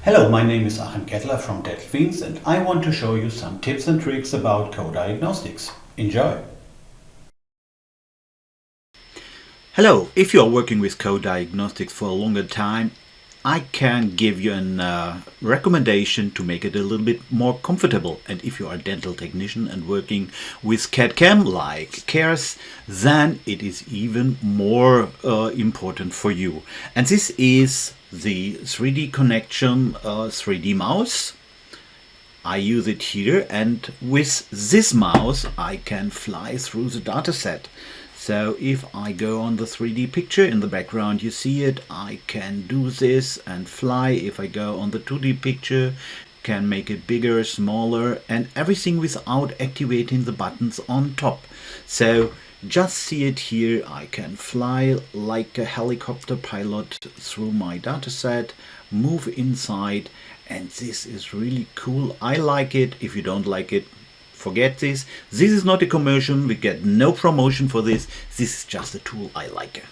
Hello, my name is Achim Kettler from Delphines and I want to show you some tips and tricks about coDiagnostiX. Enjoy! Hello, if you are working with coDiagnostiX for a longer time, I can give you a recommendation to make it a little bit more comfortable. And if you are a dental technician and working with CAD/CAM like CARES, then it is even more important for you. And this is the 3D connection 3D mouse. I use it here, and with this mouse I can fly through the dataset. So if I go on the 3D picture, in the background you see it, I can do this and fly. If I go on the 2D picture, can make it bigger, smaller, and everything without activating the buttons on top. So just see it here, I can fly like a helicopter pilot through my dataset, move inside, and this is really cool. I like it. If you don't like it, forget this. This is not a commercial. We get no promotion for this. This is just a tool I like.